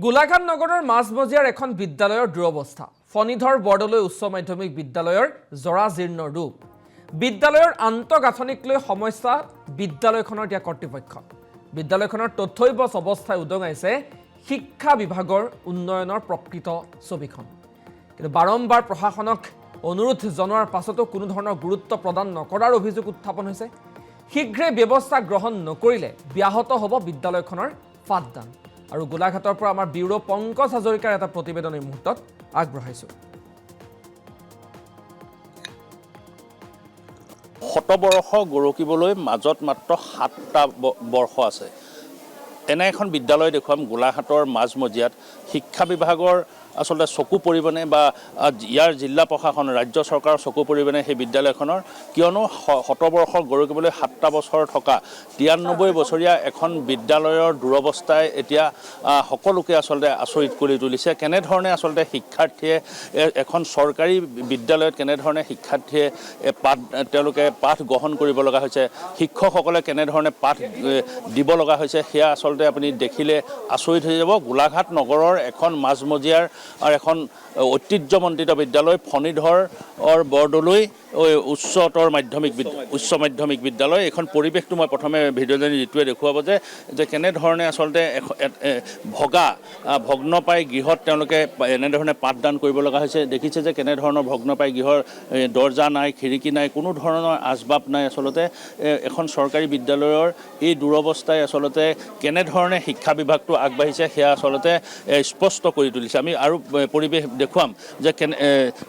গোলাঘাট নগৰৰ মাজমজিয়াৰ এখন বিদ্যালয়ৰ দুৰৱস্থা ফণীধৰ বৰদলৈ উচ্চ মাধ্যমিক বিদ্যালয়ৰ জৰাজীৰ্ণ ৰূপ বিদ্যালয়ৰ আন্তঃগাঁথনিক লৈ সমস্যা বিদ্যালয়খনৰ দিয়া কৰ্তৃপক্ষ বিদ্যালয়খনৰ তথ্যবচ অৱস্থায় উদঙাইছে শিক্ষা বিভাগৰ উন্নয়নৰ প্ৰকৃত ছবিখন কিন্তু বাৰম্বাৰ প্ৰশাসনক অনুৰোধ জনোৱাৰ পাছতো কোনো ধৰণৰ গুৰুত্ব প্ৰদান নকৰাৰ অভিযোগ উত্থাপন হৈছে শীঘ্ৰে ব্যৱস্থা গ্ৰহণ নকৰিলে ব্যাহত হ'ব বিদ্যালয়খনৰ পাঠদান আৰু গোলাঘাটৰ পৰা আমাৰ ব্যুৰো পংকজ হাজৰিকাৰ এটা প্ৰতিবেদন এই মুহূৰ্তত আগবঢ়াইছো শতবৰ্ষ গৰকিবলৈ মাজত মাত্ৰ 7টা বৰ্ষ আছে এনে এখন বিদ্যালয় দেখুৱাম গোলাঘাটৰ মাজমজিয়াত শিক্ষা বিভাগৰ আসলে চকু পৰিবনে বা ইয়াৰ জিলা প্ৰশাসন ৰাজ্য চৰকাৰৰ চকু পৰিবনে সেই বিদ্যালয়খনৰ কিয়নো শতবৰ্ষ গৰকিবলৈ 7টা বছৰ থকা 93 বছৰীয়া এখন বিদ্যালয়ৰ দুৰৱস্থাই এতিয়া সকলোকে আসলে আচৰিত কৰি তুলিছে কেনে ধৰণে আসলে শিক্ষাৰ্থীয়ে এখন চৰকাৰী বিদ্যালয়ত কেনে ধৰণে শিক্ষাৰ্থীয়ে তেওঁলোকে পাঠ গ্ৰহণ কৰিব লগা হৈছে শিক্ষকসকলে কেনে ধৰণে পাঠ দিব লগা হৈছে সেয়া আসলে আপুনি দেখিলে আচৰিত হৈ যাব গোলাঘাট নগৰৰ এখন মাজমজিয়াৰ আৰ এখন ঐতিহ্যমণ্ডিত বিদ্যালয় ফণীধৰ বৰদলৈ উচ্চ মাধ্যমিক বিদ্যালয় এখন পৰিৱেশটো মই প্ৰথমে ভিডিঅ'জনি যিটোৱে দেখুৱাব যে কেনেধৰণে আসলতে ভগ্নপাই গৃহত তেওঁলোকে এনেধৰণে পাঠদান কৰিব লগা হৈছে দেখিছে যে কেনেধৰণৰ ভগ্নপাই গৃহৰ দৰ্জা নাই খিৰিকী নাই কোনো ধৰণৰ আচবাব নাই আসলতে এখন চৰকাৰী বিদ্যালয়ৰ এই দুৰৱস্থাই আসলতে কেনেধৰণে শিক্ষা বিভাগটো আগবাঢ়িছে সেয়া আসলতে স্পষ্ট কৰি তুলিছে আমি আৰু পৰিৱেশ দেখুৱাম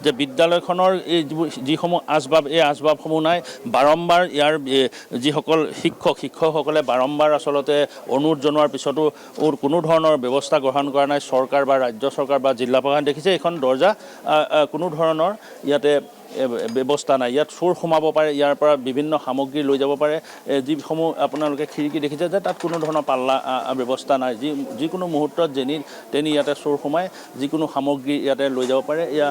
যে বিদ্যালয়খনৰ এই যিসমূহ আচবাব এই আচবাবসমূহ নাই বাৰম্বাৰ ইয়াৰ যিসকল শিক্ষকসকলে বাৰম্বাৰ আসলতে অনুৰোধ জনোৱাৰ পিছতো কোনো ধৰণৰ ব্যৱস্থা গ্ৰহণ কৰা নাই চৰকাৰ বা ৰাজ্য চৰকাৰ বা জিলা প্ৰশাসন দেখিছে এখন দৰ্জা কোনো ধৰণৰ ইয়াতে ব্যৱস্থা নাই ইয়াত চোৰ সোমাব পাৰে ইয়াৰ পৰা বিভিন্ন সামগ্ৰী লৈ যাব পাৰে যিসমূহ আপোনালোকে খিৰিকী দেখিছে যে তাত কোনো ধৰণৰ পাল্লা ব্যৱস্থা নাই যিকোনো মুহূৰ্তত তেনি ইয়াতে চোৰ সোমাই যিকোনো সামগ্ৰী ইয়াতে লৈ যাব পাৰে এয়া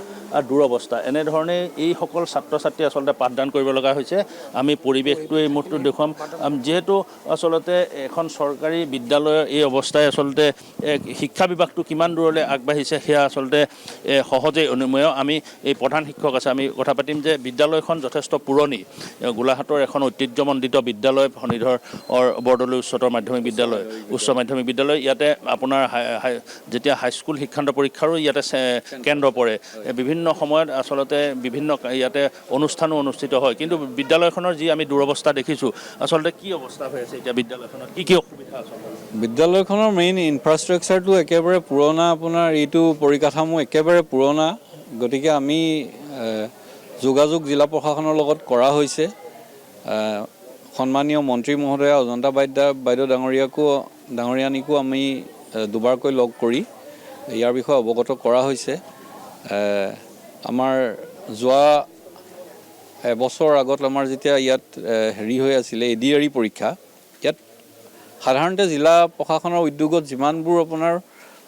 দুৰৱস্থা এনেধৰণে এইসকল ছাত্ৰ ছাত্ৰী আসলতে পাঠদান কৰিব লগা হৈছে আমি পৰিৱেশটো এই মুহূৰ্তত দেখুৱাম যিহেতু আসলতে এখন চৰকাৰী বিদ্যালয়ৰ এই অৱস্থাই আসলতে শিক্ষা বিভাগটো কিমান দূৰলৈ আগবাঢ়িছে সেয়া আসলতে সহজেই অনুমেয় আমি এই প্ৰধান শিক্ষক আছে আমি কথা পাতিম যে বিদ্যালয়খন যথেষ্ট পুৰণি গোলাঘাটৰ এখন ঐতিহ্যমণ্ডিত বিদ্যালয় ফণীধৰ বৰদলৈ উচ্চ মাধ্যমিক বিদ্যালয় ইয়াতে আপোনাৰ যেতিয়া হাইস্কুল শিক্ষান্ত পৰীক্ষাৰো ইয়াতে কেন্দ্ৰ পৰে বিভিন্ন সময়ত আসলতে বিভিন্ন ইয়াতে অনুষ্ঠানো অনুষ্ঠিত হয় কিন্তু বিদ্যালয়খনৰ যি আমি দুৰৱস্থা দেখিছোঁ আসলতে কি অৱস্থা হৈ আছে এতিয়া বিদ্যালয়খনত কি অসুবিধা আছে বিদ্যালয়খনৰ মেইন ইনফ্ৰাষ্ট্ৰাকচাৰটো একেবাৰে পুৰণা আপোনাৰ এইটো পৰিকাঠামো একেবাৰে পুৰণা গতিকে আমি যোগাযোগ জিলা প্ৰশাসনৰ লগত কৰা হৈছে সন্মানীয় মন্ত্ৰী মহোদয়া অজন্তা বাইদেউ ডাঙৰীয়ানীকো আমি দুবাৰকৈ লগ কৰি ইয়াৰ বিষয়ে অৱগত কৰা হৈছে আমাৰ যোৱা এবছৰ আগত আমাৰ যেতিয়া ইয়াত হেৰি হৈ আছিলে এডিআৰই পৰীক্ষা ইয়াত সাধাৰণতে জিলা প্ৰশাসনৰ উদ্যোগত যিমানবোৰ আপোনাৰ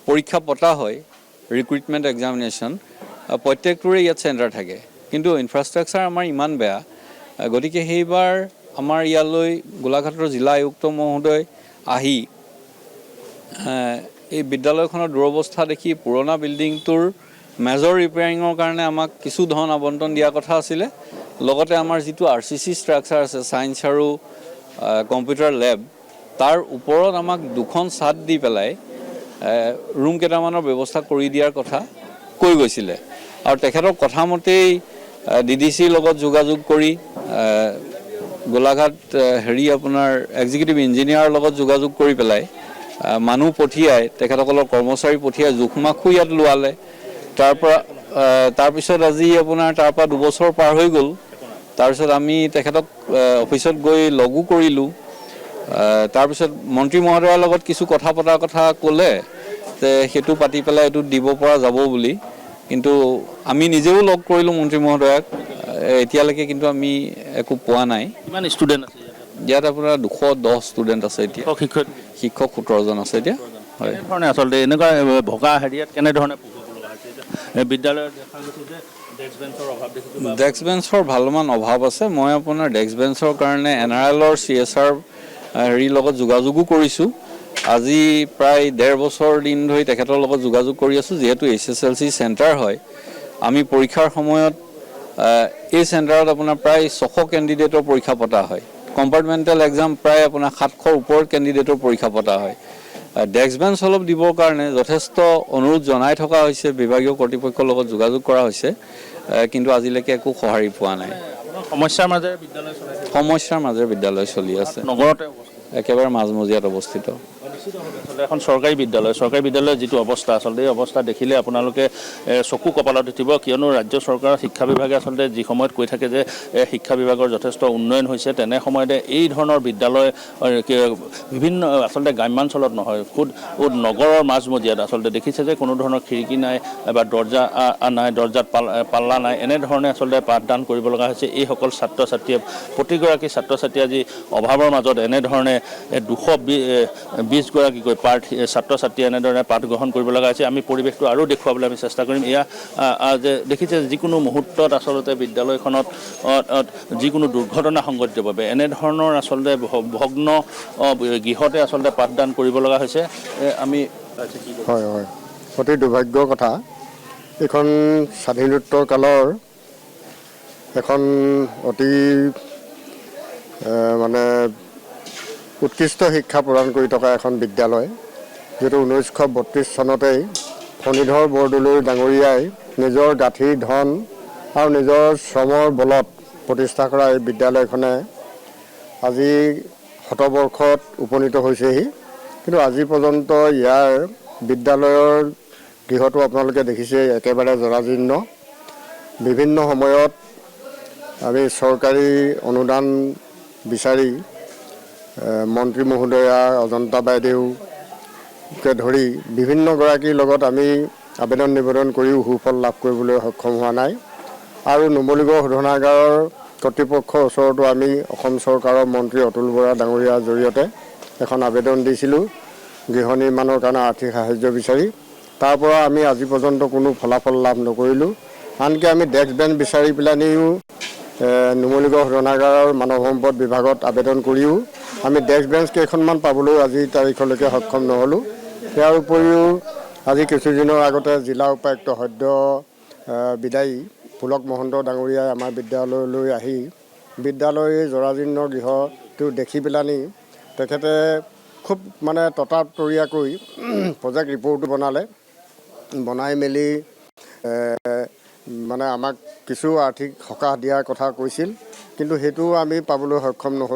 পৰীক্ষা পতা হয় ৰিক্ৰুইটমেণ্ট এক্সামিনেশ্যন প্ৰত্যেকটোৰে ইয়াত চেণ্টাৰ থাকে কিন্তু ইনফ্ৰাষ্ট্ৰাকচাৰ আমাৰ ইমান বেয়া গতিকে সেইবাৰ আমাৰ ইয়ালৈ গোলাঘাটৰ জিলা আয়ুক্ত মহোদয় আহি এই বিদ্যালয়খনৰ দুৰৱস্থা দেখি পুৰণা বিল্ডিংটোৰ মেজৰ ৰিপেয়াৰিঙৰ কাৰণে আমাক কিছু ধন আবণ্টন দিয়াৰ কথা আছিলে লগতে আমাৰ যিটো RCC ষ্ট্ৰাকচাৰ আছে ছায়েন্স আৰু কম্পিউটাৰ লেব তাৰ ওপৰত আমাক 2খন ছাদ দি পেলাই ৰুম কেইটামানৰ ব্যৱস্থা কৰি দিয়াৰ কথা কৈ গৈছিলে আৰু তেখেতৰ কথামতেই DDCৰ লগত যোগাযোগ কৰি গোলাঘাট আপোনাৰ এক্সিকিউটিভ ইঞ্জিনিয়াৰৰ লগত যোগাযোগ কৰি পেলাই মানুহ পঠিয়াই তেখেতসকলৰ কৰ্মচাৰী পঠিয়াই জোখমাখো ইয়াত লোৱালে তাৰপিছত আজি আপোনাৰ তাৰপৰা 2 বছৰ পাৰ হৈ গ'ল তাৰপিছত আমি তেখেতক অফিচত গৈ লগো কৰিলোঁ তাৰপিছত মন্ত্ৰী মহোদয়ৰ লগত কিছু কথা পতাৰ কথা ক'লে যে সেইটো পাতি পেলাই এইটো দিব পৰা যাব বুলি কিন্তু আমি নিজেও লগ কৰিলোঁ মন্ত্ৰী মহোদয়াক এতিয়ালৈকে কিন্তু আমি একো পোৱা নাই কিমান ষ্টুডেণ্ট আছে ইয়াত আপোনাৰ 210 ষ্টুডেণ্ট আছে এতিয়া শিক্ষক 17জন আছে এতিয়া হয় ধৰণে আচলতে এনেকুৱা ভগা হেৰিয়াত কেনেধৰণে বিদ্যালয়ত দেখা গৈছে যে ডেস্ক বেঞ্চৰ ভালমান অভাৱ আছে মই আপোনাৰ ডেস্ক বেঞ্চৰ কাৰণে NRLৰ CSR হেৰিৰ লগত যোগাযোগো কৰিছোঁ আজি প্ৰায় 1.5 বছৰ দিন ধৰি তেখেতৰ লগত যোগাযোগ কৰি আছোঁ। যিহেতু HSLC চেণ্টাৰ হয়, আমি পৰীক্ষাৰ সময়ত এই চেণ্টাৰত আপোনাৰ প্ৰায় 600 কেণ্ডিডেটৰ পৰীক্ষা পতা হয়। কম্পাৰ্টমেণ্টেল এক্সাম প্ৰায় আপোনাৰ 700ৰ ওপৰত কেণ্ডিডেটৰ পৰীক্ষা পতা হয়। ডেস্ক বেঞ্চ অলপ দিবৰ কাৰণে যথেষ্ট অনুৰোধ জনাই থকা হৈছে, বিভাগীয় কৰ্তৃপক্ষৰ লগত যোগাযোগ কৰা হৈছে, কিন্তু আজিলৈকে একো সঁহাৰি পোৱা নাই। সমস্যাৰ মাজেৰে বিদ্যালয় চলাইছে, সমস্যাৰ মাজেৰে বিদ্যালয় চলি আছে, নগৰতে একেবাৰে মাজমজিয়াত অৱস্থিত। আচলতে এখন চৰকাৰী বিদ্যালয়ৰ যিটো অৱস্থা, আচলতে এই অৱস্থা দেখিলে আপোনালোকে চকু কপালত উঠিব, কিয়নো ৰাজ্য চৰকাৰৰ শিক্ষা বিভাগে আচলতে যি সময়ত কৈ থাকে যে শিক্ষা বিভাগৰ যথেষ্ট উন্নয়ন হৈছে, তেনে সময়তে এই ধৰণৰ বিদ্যালয় বিভিন্ন আচলতে গ্ৰাম্যাঞ্চলত নহয়, খুদ নগৰৰ মাজমজিয়াত আচলতে দেখিছে যে কোনো ধৰণৰ খিৰিকী নাই বা দৰ্জা নাই, দৰ্জাত পাল্লা নাই, এনেধৰণে আচলতে পাঠদান কৰিব লগা হৈছে। এইসকল ছাত্ৰ ছাত্ৰীয়ে, প্ৰতিগৰাকী ছাত্ৰ ছাত্ৰী আজি অভাৱৰ মাজত এনেধৰণে 220গৰাকীকৈ ছাত্ৰ ছাত্ৰীয়ে এনেধৰণে পাঠ গ্ৰহণ কৰিব লগা হৈছে। আমি পৰিৱেশটো আৰু দেখুৱাবলৈ আমি চেষ্টা কৰিম। এয়া যে দেখিছে যিকোনো মুহূৰ্তত আচলতে বিদ্যালয়খনত যিকোনো দুৰ্ঘটনা সংঘটিত বাবে এনেধৰণৰ আচলতে ভগ্ন গৃহতে আচলতে পাঠদান কৰিব লগা হৈছে। আমি হয় হয়, অতি দুৰ্ভাগ্যৰ কথা। এইখন স্বাধীনোত্তৰ কালৰ এখন অতি মানে উৎকৃষ্ট শিক্ষা প্ৰদান কৰি থকা এখন বিদ্যালয়, যিটো 1932 চনতেই ফণীধৰ বৰদলৈ ডাঙৰীয়াই নিজৰ গাঁঠিৰ ধন আৰু নিজৰ শ্ৰমৰ বলত প্ৰতিষ্ঠা কৰা এই বিদ্যালয়খনে আজি শতবৰ্ষত উপনীত হৈছেহি। কিন্তু আজি পৰ্যন্ত ইয়াৰ বিদ্যালয়ৰ গৃহটো আপোনালোকে দেখিছে একেবাৰে জৰাজীৰ্ণ। বিভিন্ন সময়ত আমি চৰকাৰী অনুদান বিচাৰি মন্ত্ৰী মহোদয়া, অজন্তা বাইদেউকে ধৰি বিভিন্নগৰাকীৰ লগত আমি আবেদন নিবেদন কৰিও সুফল লাভ কৰিবলৈ সক্ষম হোৱা নাই। আৰু নুমলীগড় শোধনাগাৰৰ কৰ্তৃপক্ষৰ ওচৰতো আমি অসম চৰকাৰৰ মন্ত্ৰী অতুল বৰা ডাঙৰীয়াৰ জৰিয়তে এখন আবেদন দিছিলোঁ গৃহ নিৰ্মাণৰ কাৰণে আৰ্থিক সাহায্য বিচাৰি। তাৰ পৰা আমি আজি পৰ্যন্ত কোনো ফলাফল লাভ নকৰিলোঁ। আনকি আমি ডেস্ক বেঞ্চ বিচাৰি পেলানিও নুমলীগড় শোধনাগাৰৰ মানৱ সম্পদ বিভাগত আবেদন কৰিও আমি ডেস্ক বেঞ্চ কেইখনমান পাবলৈ আজিৰ তাৰিখলৈকে সক্ষম নহ'লোঁ। ইয়াৰ উপৰিও আজি কিছুদিনৰ আগতে জিলা উপায়ুক্ত সদ্য বিদায়ী পুলক মহন্ত ডাঙৰীয়াই আমাৰ বিদ্যালয়লৈ আহি বিদ্যালয়ৰ জৰাজীৰ্ণ গৃহটো দেখি পেলানি তেখেতে খুব মানে ততাতৰীয়াকৈ প্ৰজেক্ট ৰিপৰ্টটো বনাই মেলি মানে আমাক কিছু আৰ্থিক সকাহ দিয়াৰ কথা কৈছিল, কিন্তু সেইটো আমি পাবলৈ সক্ষম নহ'লোঁ।